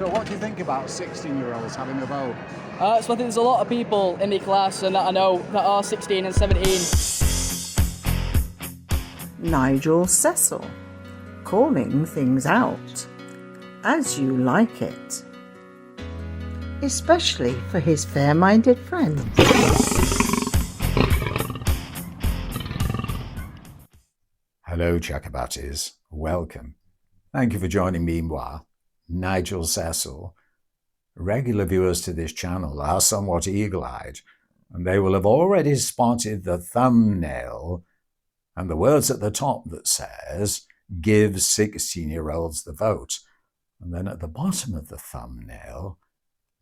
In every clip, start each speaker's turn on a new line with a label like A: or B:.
A: So what do you think about 16-year-olds having a vote?
B: So I think there's a lot of people in the class and that I know that are 16 and 17.
C: Nigel Cecil, calling things out as you like it, especially for his fair-minded friends.
D: Hello, Chakabatis. Welcome. Thank you for joining me, Nigel Cecil. Regular viewers to this channel are somewhat eagle-eyed, and they will have already spotted the thumbnail and the words at the top that says, "Give 16-year-olds the vote." And then at the bottom of the thumbnail,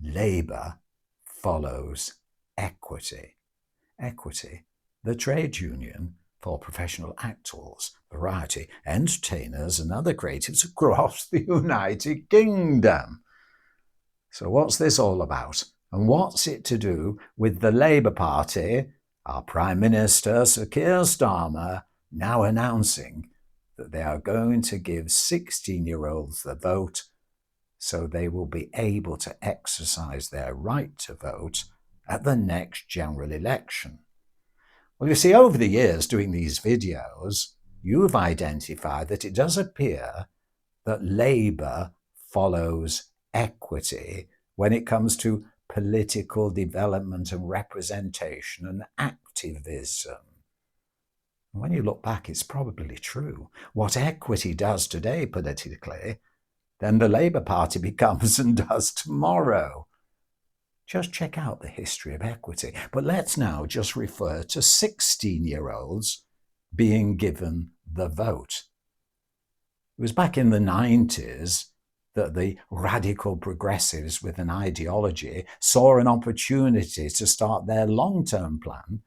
D: Labour follows equity. Equity, the trade union for professional actors, variety, entertainers and other creatives across the United Kingdom. So what's this all about? And what's it to do with the Labour Party, our Prime Minister, Sir KEIR Starmer, now announcing that they are going to give 16-year-olds the vote so they will be able to exercise their right to vote at the next general election? Well, you see, over the years doing these videos, you've identified that it does appear that Labour follows equity when it comes to political development and representation and activism. When you look back, it's probably true. What equity does today politically, then the Labour Party becomes and does tomorrow. Just check out the history of equity. But let's now just refer to 16-year-olds being given the vote. It was back in the 90s that the radical progressives with an ideology saw an opportunity to start their long-term plan,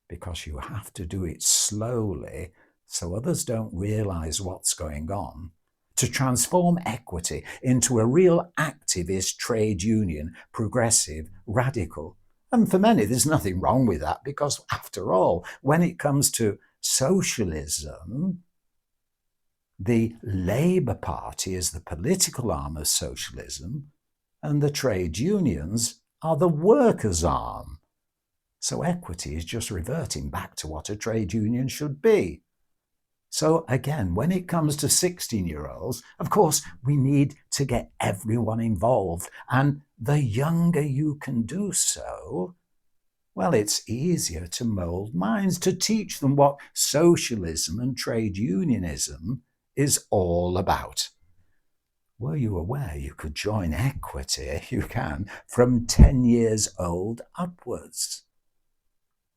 D: because you have to do it slowly so others don't realize what's going on, to transform equity into a real activist trade union, progressive, radical. And for many, there's nothing wrong with that, because after all, when it comes to socialism, the Labour Party is the political arm of socialism, and the trade unions are the workers' arm. So equity is just reverting back to what a trade union should be. So again, when it comes to 16-year-olds, of course, we need to get everyone involved. And the younger you can do so, well, it's easier to mould minds, to teach them what socialism and trade unionism is all about. Were you aware you could join equity? You can, from 10 years old upwards.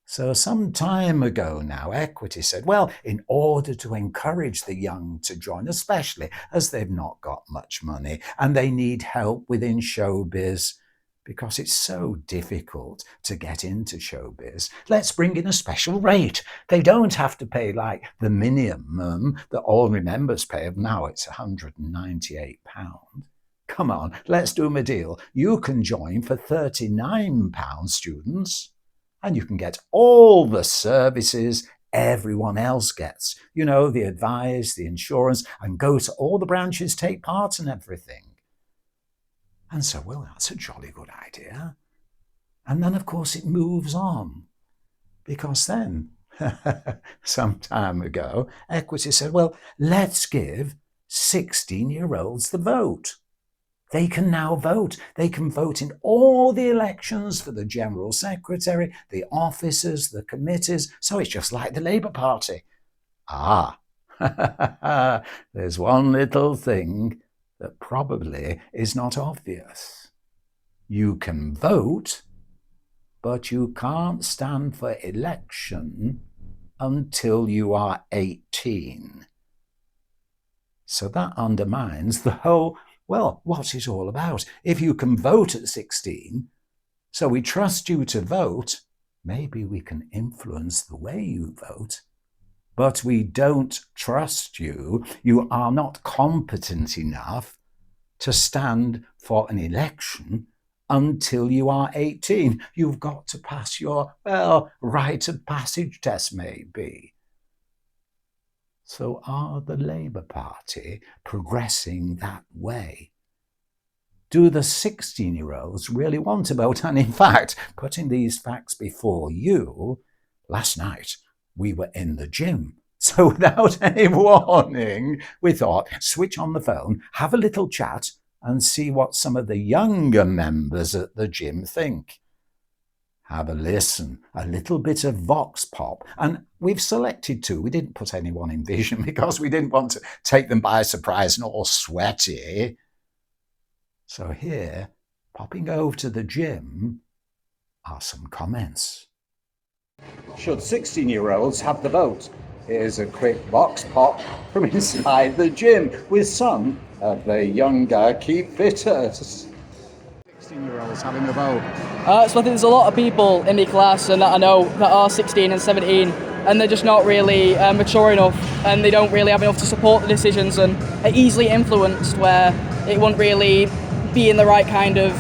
D: So some time ago now, Equity said, well, in order to encourage the young to join, especially as they've not got much money and they need help within showbiz because it's so difficult to get into showbiz, let's bring in a special rate. They don't have to pay like the minimum that ordinary members pay. Now it's £198. Come on, let's do them a deal. You can join for £39, students. And you can get all the services everyone else gets. You know, the advice, the insurance, and go to all the branches, take part in everything. And so, well, that's a jolly good idea. And then, of course, it moves on. Because then, some time ago, Equity said, well, let's give 16-year-olds the vote. They can now vote. They can vote in all the elections for the General Secretary, the officers, the committees. So it's just like the Labour Party. Ah, there's one little thing that probably is not obvious. You can vote, but you can't stand for election until you are 18. So that undermines the whole, well, what's it all about? If you can vote at 16, so we trust you to vote, maybe we can influence the way you vote, but we don't trust you. You are not competent enough to stand for an election until you are 18. You've got to pass your, well, rite of passage test, maybe. So are the Labour Party progressing that way? Do the 16-year-olds really want to vote? And in fact, putting these facts before you, last night we were in the gym. So without any warning, we thought, switch on the phone, have a little chat, and see what some of the younger members at the gym think. Have a listen, a little bit of vox pop. And we've selected two. We didn't put anyone in vision because we didn't want to take them by surprise and all sweaty. So here, popping over to the gym, are some comments.
A: Should 16-year-olds have the vote? Here's a quick vox pop from inside the gym with some of the younger keep fitters. 16-year-olds having a vote.
B: So I think there's a lot of people in the class and that I know that are 16 and 17 and they're just not really mature enough and they don't really have enough to support the decisions and are easily influenced where it won't really be in the right kind of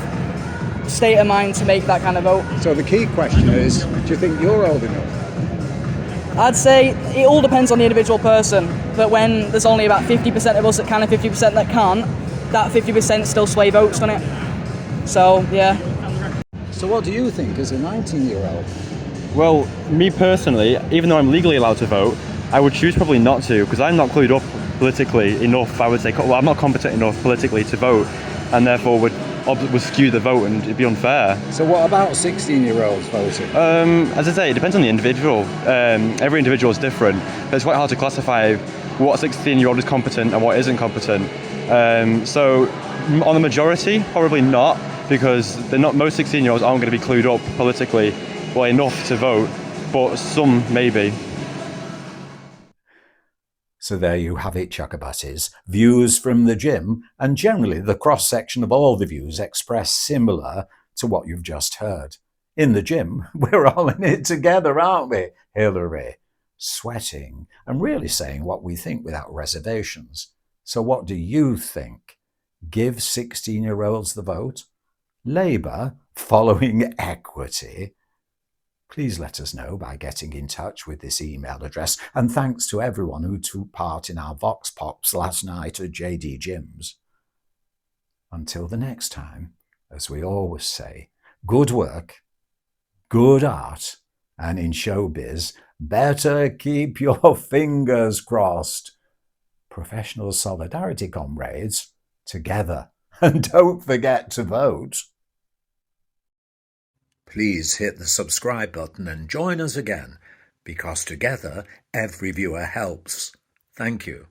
B: state of mind to make that kind of vote.
A: So the key question is, do you think you're old enough?
B: I'd say it all depends on the individual person, but when there's only about 50% of us that can and 50% that can't, that 50% still sway votes, doesn't it? So, yeah.
A: So what do you think as a 19-year-old?
E: Well, me personally, even though I'm legally allowed to vote, I would choose probably not to, because I'm not clued up politically enough, I would say. Well, I'm not competent enough politically to vote, and therefore would skew the vote and it'd be unfair.
A: So what about 16-year-olds voting?
E: As I say, it depends on the individual. Every individual is different. It's quite hard to classify what 16-year-old is competent and what isn't competent. So on the majority, probably not, because most 16-year-olds aren't going to be clued up politically well enough to vote, but some maybe.
D: So there you have it, Chuckabutties. Views from the gym, and generally the cross-section of all the views express similar to what you've just heard. In the gym, we're all in it together, aren't we, Hillary? Sweating and really saying what we think without reservations. So what do you think? Give 16-year-olds the vote? Labour, following equity? Please let us know by getting in touch with this email address, and thanks to everyone who took part in our Vox Pops last night at JD Gyms. Until the next time, as we always say, good work, good art, and in showbiz, better keep your fingers crossed. Professional solidarity, comrades, together, and don't forget to vote. Please hit the subscribe button and join us again, because together every viewer helps. Thank you.